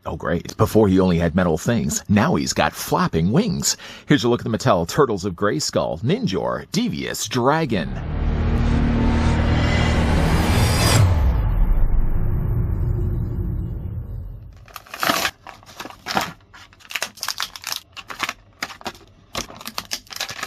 Oh, great. Before he only had metal things. Now he's got flapping wings. Here's a look at the Mattel Turtles of Grayskull, Ninjor, Devious Dragon.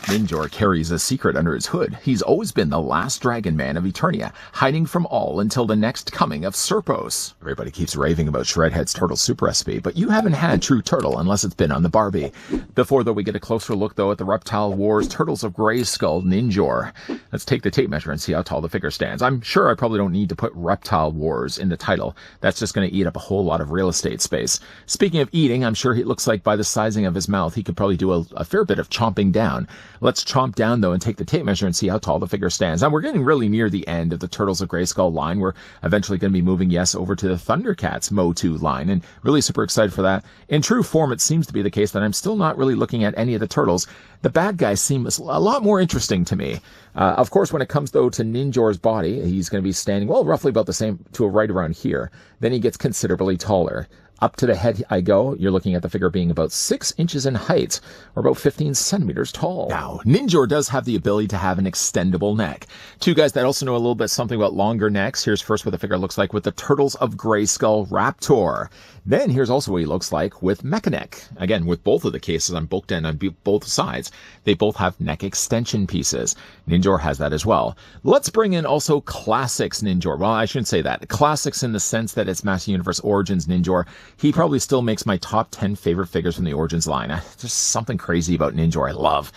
Ninjor carries a secret under his hood. He's always been the last dragon man of Eternia, hiding from all until the next coming of Serpos. Everybody keeps raving about Shredhead's turtle soup recipe, but you haven't had true turtle unless it's been on the Barbie. Before, though, we get a closer look, though, at the Reptile Wars Turtles of Grayskull Ninjor. Let's take the tape measure and see how tall the figure stands. I'm sure I probably don't need to put Reptile Wars in the title. That's just going to eat up a whole lot of real estate space. Speaking of eating, I'm sure he looks like by the sizing of his mouth, he could probably do a fair bit of chomping down. Let's chomp down, though, and take the tape measure and see how tall the figure stands. Now, we're getting really near the end of the Turtles of Grayskull line. We're eventually going to be moving, yes, over to the Thundercats Motu line, and really super excited for that. In true form, it seems to be the case that I'm still not really looking at any of the turtles. The bad guys seem a lot more interesting to me. Of course, when it comes, though, to Ninjor's body, he's going to be standing, well, roughly about the same, to right around here. Then he gets considerably taller. Up to the head I go, you're looking at the figure being about 6 inches in height, or about 15 centimeters tall. Now, Ninjor does have the ability to have an extendable neck. Two guys that also know a little bit something about longer necks. Here's first what the figure looks like with the Turtles of Grayskull Raptor. Then here's also what he looks like with Mechaneck. Again, with both of the cases on both ends, on both sides, they both have neck extension pieces. Ninjor has that as well. Let's bring in also Classics Ninjor. Well, I shouldn't say that. Classics in the sense that it's Master Universe Origins Ninjor. He probably still makes my top 10 favorite figures from the Origins line. There's something crazy about Ninjor I love.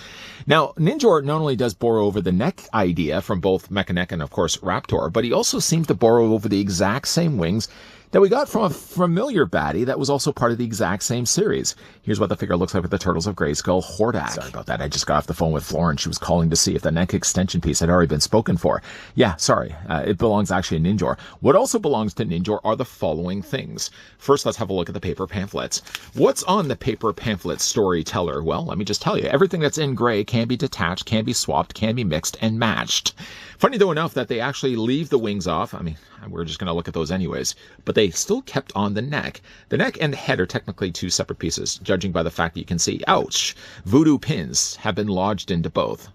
Now, Ninjor not only does borrow over the neck idea from both Mechaneck and, of course, Raptor, but he also seems to borrow over the exact same wings that we got from a familiar baddie that was also part of the exact same series. Here's what the figure looks like with the Turtles of Grayskull Hordak. Sorry about that. I just got off the phone with Florence. She was calling to see if the neck extension piece had already been spoken for. Yeah, sorry. It belongs actually to Ninjor. What also belongs to Ninjor are the following things. First, let's have a look at the paper pamphlets. What's on the paper pamphlet storyteller? Well, let me just tell you. Everything that's in gray can be detached, can be swapped, can be mixed and matched. Funny, though, enough that they actually leave the wings off. I mean, we're just going to look at those anyways. But they still kept on the neck. The neck and the head are technically two separate pieces, judging by the fact that you can see, ouch, voodoo pins have been lodged into both.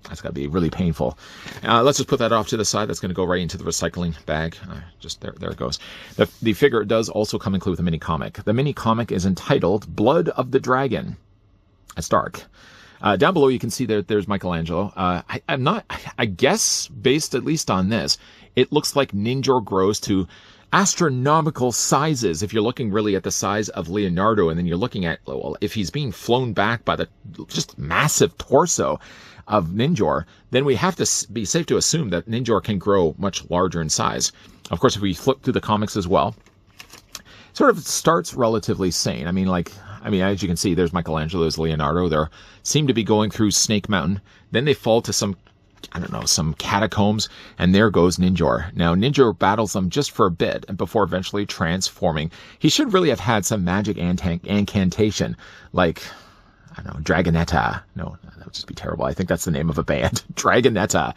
That's got to be really painful. Let's just put that off to the side. That's going to go right into the recycling bag. Just there it goes. The figure does also come included with a mini comic. The mini comic is entitled Blood of the Dragon. It's dark. Down below, you can see that there's Michelangelo. I guess, based at least on this, it looks like Ninjor grows to astronomical sizes. If you're looking really at the size of Leonardo, and then you're looking at, well, if he's being flown back by the just massive torso of Ninjor, then we have to be safe to assume that Ninjor can grow much larger in size. Of course, if we flip through the comics as well, it sort of starts relatively sane. I mean, as you can see, there's Michelangelo, there's Leonardo. They seem to be going through Snake Mountain. Then they fall to some catacombs, and there goes Ninjor. Now, Ninjor battles them just for a bit, and before eventually transforming. He should really have had some magic incantation, like, I don't know, Dragonetta. No, that would just be terrible. I think that's the name of a band. Dragonetta.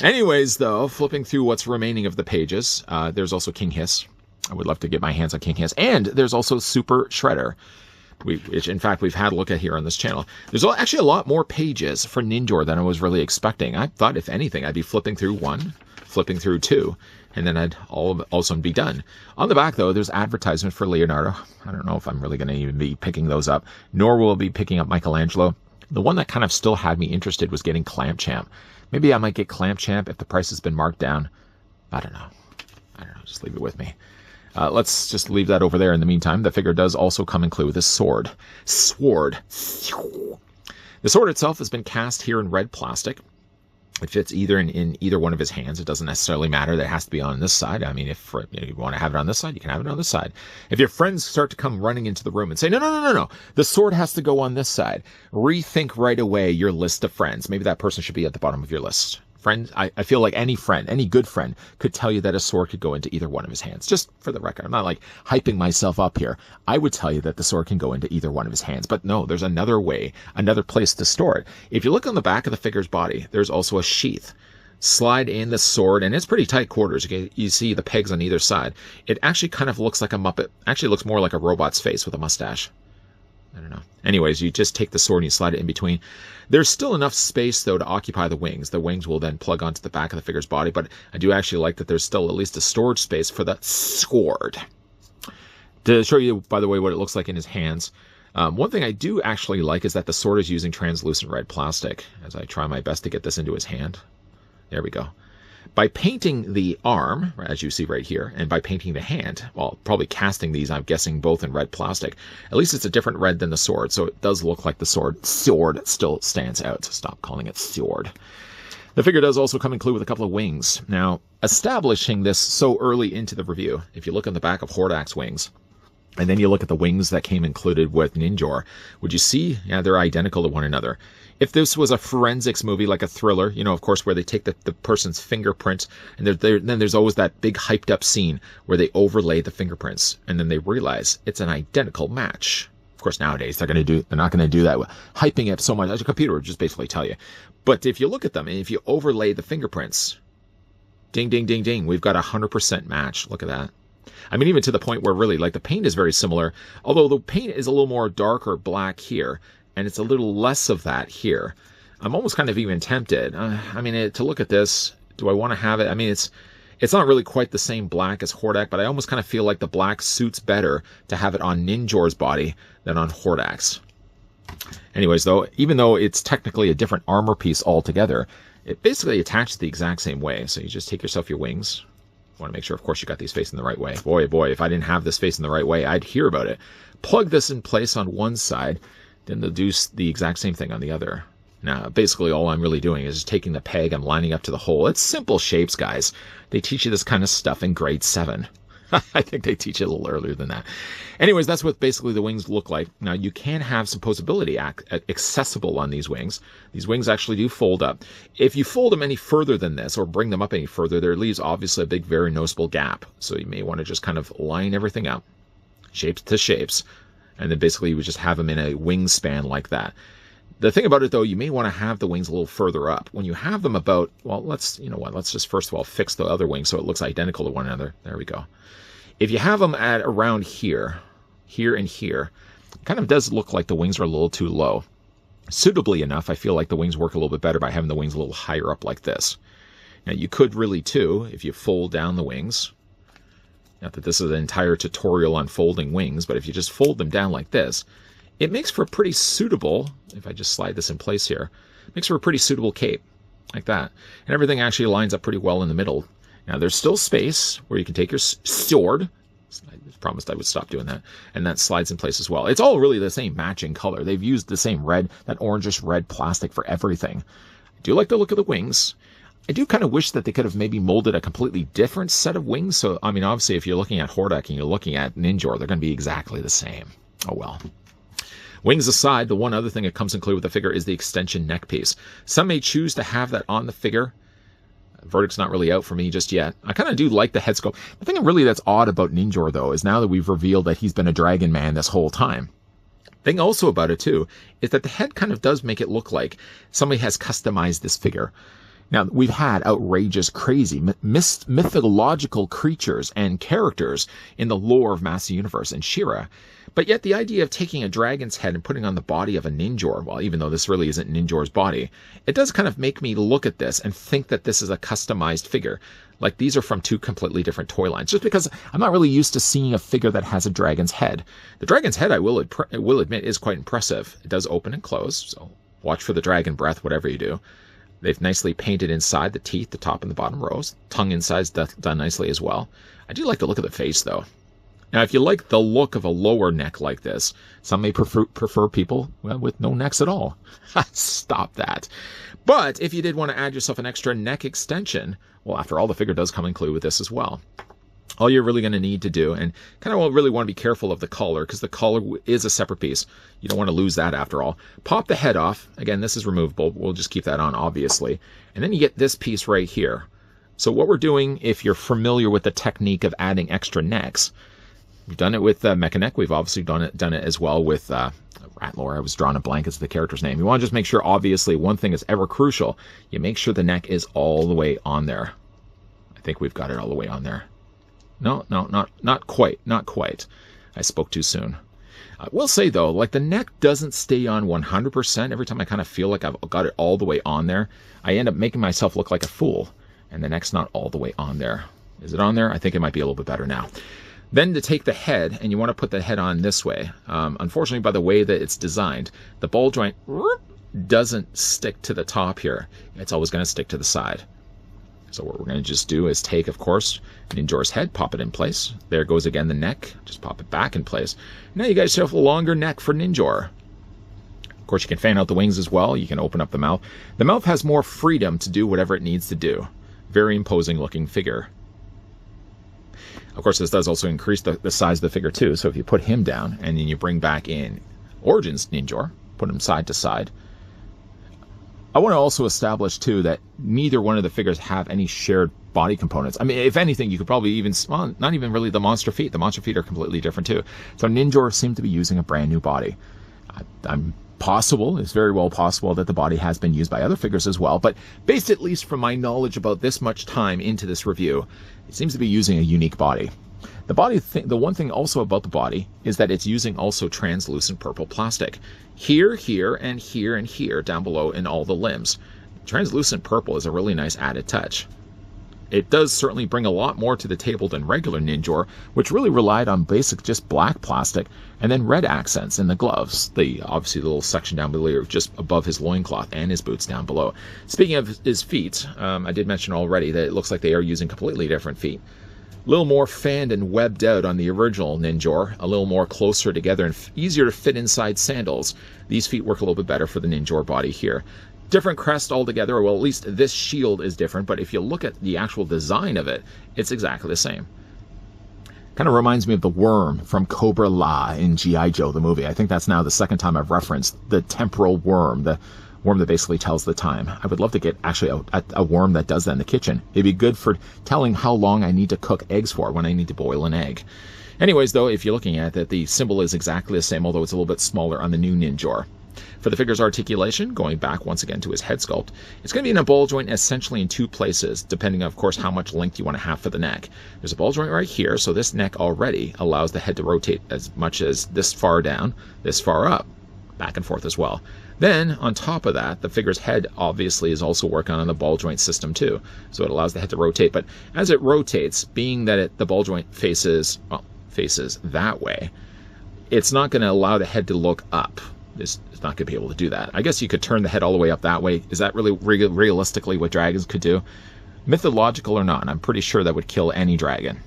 Anyways, though, flipping through what's remaining of the pages, there's also King Hiss. I would love to get my hands on King Hiss. And there's also Super Shredder, which in fact we've had a look at here on this channel. There's actually a lot more pages for Ninjor than I was really expecting. I thought, if anything, I'd be flipping through 1, flipping through 2, and then I'd also be done. On the back, though, there's advertisement for Leonardo. I don't know if I'm really going to even be picking those up, nor will I be picking up Michelangelo. The one that kind of still had me interested was getting Clamp Champ. Maybe I might get Clamp Champ if the price has been marked down. I don't know. Just leave it with me. Let's just leave that over there in the meantime. The figure does also come included with a sword. The sword itself has been cast here in red plastic. It fits either in either one of his hands. It doesn't necessarily matter that it has to be on this side. I mean, if you want to have it on this side, you can have it on this side. If your friends start to come running into the room and say, no, the sword has to go on this side, rethink right away your list of friends. Maybe that person should be at the bottom of your list. Friend, I feel like any good friend could tell you that a sword could go into either one of his hands. Just for the record, I'm not like hyping myself up here. I would tell you that the sword can go into either one of his hands. But no, there's another way, another place to store it. If you look on the back of the figure's body, there's also a sheath. slide in the sword, and it's pretty tight quarters. You see the pegs on either side. It actually kind of looks like a Muppet. Actually looks more like a robot's face with a mustache. I don't know. Anyways, you just take the sword and you slide it in between. There's still enough space, though, to occupy the wings. The wings will then plug onto the back of the figure's body, but I do actually like that there's still at least a storage space for the sword. To show you, by the way, what it looks like in his hands, one thing I do actually like is that the sword is using translucent red plastic, as I try my best to get this into his hand. There we go. By painting the arm, as you see right here, and by painting the hand, well, probably casting these, I'm guessing, both in red plastic, at least it's a different red than the sword, so it does look like the sword still stands out. So stop calling it sword. The figure does also come included with a couple of wings. Now, establishing this so early into the review, if you look on the back of Hordak's wings, and then you look at the wings that came included with Ninjor, would you see? Yeah, they're identical to one another. If this was a forensics movie, like a thriller, you know, of course, where they take the person's fingerprint, and then there's always that big hyped up scene where they overlay the fingerprints, and then they realize it's an identical match. Of course, nowadays they're not going to do that. Hyping it so much, as a computer would just basically tell you. But if you look at them, and if you overlay the fingerprints, ding, ding, ding, ding, we've got a 100% match. Look at that. I mean, even to the point where really, like, the paint is very similar, although the paint is a little more dark or black here, and it's a little less of that here. I'm almost kind of even tempted. I mean, to look at this, do I want to have it? I mean, it's not really quite the same black as Hordak, but I almost kind of feel like the black suits better to have it on Ninjor's body than on Hordak's. Anyways, though, even though it's technically a different armor piece altogether, it basically attaches the exact same way. So you just take yourself your wings. You want to make sure, of course, you got these facing the right way. Boy, if I didn't have this facing the right way, I'd hear about it. Plug this in place on one side, then they'll do the exact same thing on the other. Now, basically, all I'm really doing is just taking the peg and lining up to the hole. It's simple shapes, guys. They teach you this kind of stuff in grade 7. I think they teach it a little earlier than that. Anyways, that's what basically the wings look like. Now, you can have some posability accessible on these wings. These wings actually do fold up. If you fold them any further than this, or bring them up any further, there leaves obviously a big, very noticeable gap. So you may want to just kind of line everything up, shapes to shapes, and then basically you would just have them in a wingspan like that. The thing about it, though, you may want to have the wings a little further up. When you have them about, well, let's just first of all fix the other wing so it looks identical to one another. There we go. If you have them at around here, and here, it kind of does look like the wings are a little too low. Suitably enough, I feel like the wings work a little bit better by having the wings a little higher up like this. Now, you could really, too, if you fold down the wings. Not that this is an entire tutorial on folding wings, but if you just fold them down like this, it makes for a pretty suitable, if I just slide this in place here, makes for a pretty suitable cape, like that. And everything actually lines up pretty well in the middle. Now, there's still space where you can take your sword. I promised I would stop doing that. And that slides in place as well. It's all really the same matching color. They've used the same red, that orangish red plastic for everything. I do like the look of the wings. I do kind of wish that they could have maybe molded a completely different set of wings. So, I mean, obviously, if you're looking at Hordak and you're looking at Ninjor, they're going to be exactly the same. Oh, well. Wings aside, the one other thing that comes included with the figure is the extension neck piece. Some may choose to have that on the figure. Verdict's not really out for me just yet. I kind of do like the head sculpt. The thing really that's odd about Ninjor, though, is now that we've revealed that he's been a dragon man this whole time. The thing also about it, too, is that the head kind of does make it look like somebody has customized this figure. Now, we've had outrageous, crazy, mythological creatures and characters in the lore of Master Universe and She-Ra, but yet the idea of taking a dragon's head and putting on the body of a Ninjor, well, even though this really isn't Ninjor's body, it does kind of make me look at this and think that this is a customized figure. Like, these are from two completely different toy lines, just because I'm not really used to seeing a figure that has a dragon's head. The dragon's head, I will admit, is quite impressive. It does open and close, so watch for the dragon breath, whatever you do. They've nicely painted inside the teeth, the top and the bottom rows. Tongue inside's done nicely as well. I do like the look of the face, though. Now, if you like the look of a lower neck like this, some may prefer people with no necks at all. Stop that. But if you did want to add yourself an extra neck extension, well, after all, the figure does come included with this as well. All you're really going to need to do, and kind of really want to be careful of the collar, because the collar is a separate piece. You don't want to lose that after all. Pop the head off. Again, this is removable. We'll just keep that on, obviously. And then you get this piece right here. So what we're doing, if you're familiar with the technique of adding extra necks, we've done it with Mechaneck. We've obviously done it as well with Ratlore, I was drawing a blank as the character's name. You want to just make sure, obviously, one thing is ever crucial. You make sure the neck is all the way on there. I think we've got it all the way on there. No, not quite. Not quite. I spoke too soon. I will say, though, like the neck doesn't stay on 100%. Every time I kind of feel like I've got it all the way on there, I end up making myself look like a fool. And the neck's not all the way on there. Is it on there? I think it might be a little bit better now. Then to take the head, and you want to put the head on this way. Unfortunately, by the way that it's designed, the ball joint doesn't stick to the top here. It's always going to stick to the side. So what we're going to just do is take, of course, Ninjor's head, pop it in place. There goes again the neck. Just pop it back in place. Now you guys have a longer neck for Ninjor. Of course, you can fan out the wings as well. You can open up the mouth. The mouth has more freedom to do whatever it needs to do. Very imposing looking figure. Of course, this does also increase the size of the figure too. So if you put him down and then you bring back in Origins Ninjor, put him side to side. I want to also establish, too, that neither one of the figures have any shared body components. I mean, if anything, you could probably even, well, not even really the monster feet. The monster feet are completely different, too. So Ninjor seemed to be using a brand new body. It's very well possible that the body has been used by other figures as well. But based at least from my knowledge about this much time into this review, it seems to be using a unique body. The body, the one thing also about the body is that it's using also translucent purple plastic. Here, and here down below in all the limbs. Translucent purple is a really nice added touch. It does certainly bring a lot more to the table than regular Ninjor, which really relied on basic just black plastic and then red accents in the gloves. Obviously the little section down below, just above his loincloth and his boots down below. Speaking of his feet, I did mention already that it looks like they are using completely different feet. A little more fanned and webbed out on the original Ninjor, a little more closer together and easier to fit inside sandals. These feet work a little bit better for the Ninjor body here. Different crest altogether, well, at least this shield is different, but if you look at the actual design of it, it's exactly the same. Kind of reminds me of the worm from Cobra La in G.I. Joe, the movie. I think that's now the second time I've referenced the temporal worm, the worm that basically tells the time. I would love to get actually a worm that does that in the kitchen. It'd be good for telling how long I need to cook eggs for when I need to boil an egg. Anyways, though, if you're looking at it, the symbol is exactly the same, although it's a little bit smaller on the new Ninjor. For the figure's articulation, going back once again to his head sculpt, it's going to be in a ball joint essentially in two places, depending on, of course, how much length you want to have for the neck. There's a ball joint right here, so this neck already allows the head to rotate as much as this far down, this far up, back and forth as well. Then, on top of that, the figure's head obviously is also working on the ball joint system too, so it allows the head to rotate. But as it rotates, being that the ball joint faces that way, it's not going to allow the head to look up. It's not going to be able to do that. I guess you could turn the head all the way up that way. Is that really realistically what dragons could do? Mythological or not, I'm pretty sure that would kill any dragon.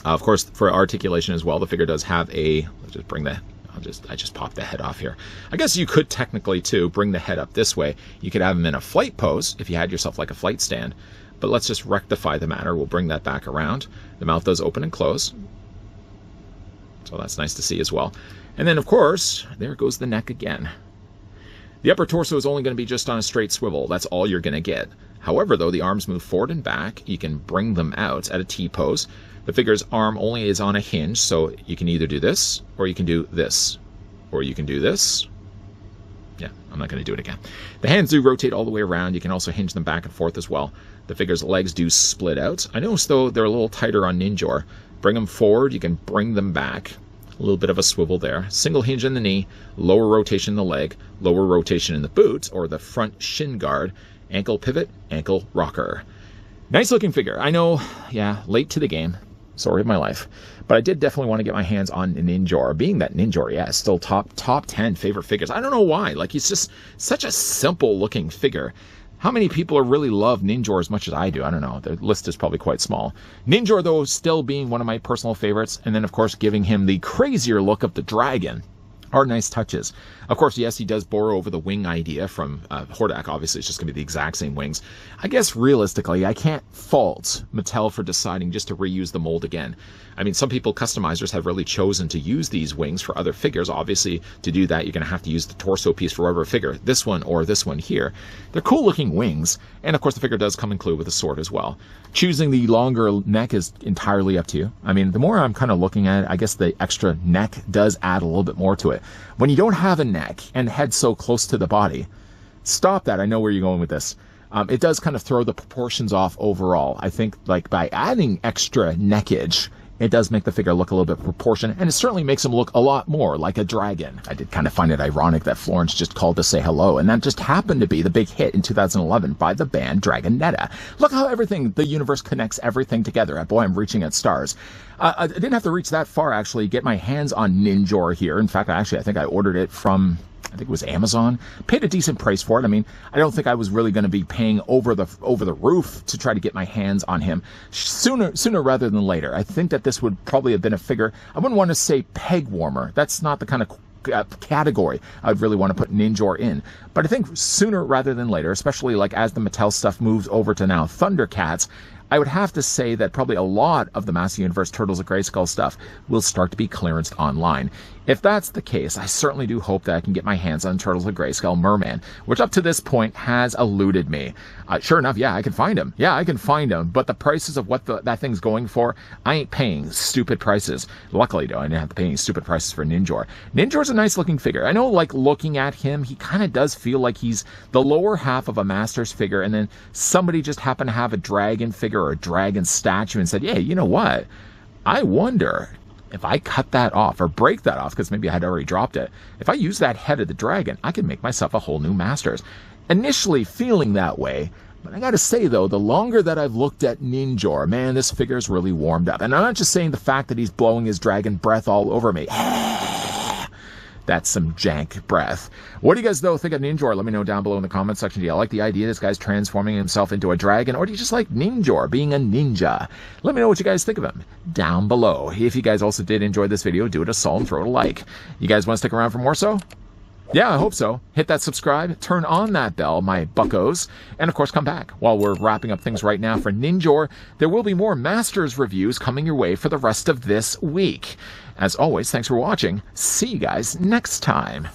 Of course, for articulation as well, the figure does have a... Let's just bring the... I just popped the head off here. I guess you could technically, too, bring the head up this way. You could have him in a flight pose if you had yourself like a flight stand. But let's just rectify the matter. We'll bring that back around. The mouth does open and close. So that's nice to see as well. And then, of course, there goes the neck again. The upper torso is only going to be just on a straight swivel. That's all you're going to get. However, though, the arms move forward and back. You can bring them out at a T-pose. The figure's arm only is on a hinge, so you can either do this, or you can do this, or you can do this. Yeah, I'm not going to do it again. The hands do rotate all the way around. You can also hinge them back and forth as well. The figure's legs do split out. I notice, though, they're a little tighter on Ninjor. Bring them forward, you can bring them back. A little bit of a swivel there. Single hinge in the knee, lower rotation in the leg, lower rotation in the boot, or the front shin guard, ankle pivot, ankle rocker. Nice looking figure. I know, yeah, late to the game. Story of my life. But I did definitely want to get my hands on Ninjor. Being that Ninjor, yeah, is still top 10 favorite figures. I don't know why. Like, he's just such a simple looking figure. How many people really love Ninjor as much as I do? I don't know. The list is probably quite small. Ninjor, though, still being one of my personal favorites. And then, of course, giving him the crazier look of the dragon are nice touches. Of course, yes, he does borrow over the wing idea from Hordak. Obviously, it's just going to be the exact same wings. I guess, realistically, I can't fault Mattel for deciding just to reuse the mold again. I mean, some people, customizers, have really chosen to use these wings for other figures. Obviously, to do that, you're going to have to use the torso piece for whatever figure. This one or this one here. They're cool-looking wings. And, of course, the figure does come included with a sword as well. Choosing the longer neck is entirely up to you. I mean, the more I'm kind of looking at it, I guess the extra neck does add a little bit more to it. it. When you don't have a neck and head so close to the body, stop that. I know where you're going with this. It does kind of throw the proportions off overall. I think like by adding extra neckage, it does make the figure look a little bit proportioned, and it certainly makes him look a lot more like a dragon. I did kind of find it ironic that Florence just called to say hello, and that just happened to be the big hit in 2011 by the band Dragonetta. Look how the universe connects everything together. Boy, I'm reaching at stars. I didn't have to reach that far, actually, get my hands on Ninjor here. In fact, I think I ordered it from, I think it was Amazon. Paid a decent price for it. I mean, I don't think I was really going to be paying over the roof to try to get my hands on him sooner rather than later. I think that this would probably have been a figure. I wouldn't want to say peg warmer. That's not the kind of category I'd really want to put Ninjor in. But I think sooner rather than later, especially like as the Mattel stuff moves over to now Thundercats, I would have to say that probably a lot of the Master Universe Turtles of Grayskull stuff will start to be clearanced online. If that's the case, I certainly do hope that I can get my hands on Turtles of Grayskull Merman, which up to this point has eluded me. Sure enough, yeah, I can find him. Yeah, I can find him, but the prices of what that thing's going for, I ain't paying stupid prices. Luckily, though, I didn't have to pay any stupid prices for Ninjor. Ninjor's a nice-looking figure. I know, like, looking at him, he kind of does feel like he's the lower half of a Masters figure, and then somebody just happened to have a dragon figure or a dragon statue and said, yeah, you know what? I wonder if I cut that off or break that off, because maybe I had already dropped it. If I use that head of the dragon, I can make myself a whole new Masters. Initially feeling that way, but I gotta say though, the longer that I've looked at Ninjor, man, this figure's really warmed up. And I'm not just saying the fact that he's blowing his dragon breath all over me. That's some jank breath. What do you guys, though, think of Ninjor? Let me know down below in the comment section. Do you like the idea this guy's transforming himself into a dragon? Or do you just like Ninjor being a ninja? Let me know what you guys think of him down below. If you guys also did enjoy this video, do it a solid and throw it a like. You guys want to stick around for more so? Yeah, I hope so. Hit that subscribe, turn on that bell, my buckos, and of course come back. While we're wrapping up things right now for Ninjor, there will be more Masters reviews coming your way for the rest of this week. As always, thanks for watching. See you guys next time.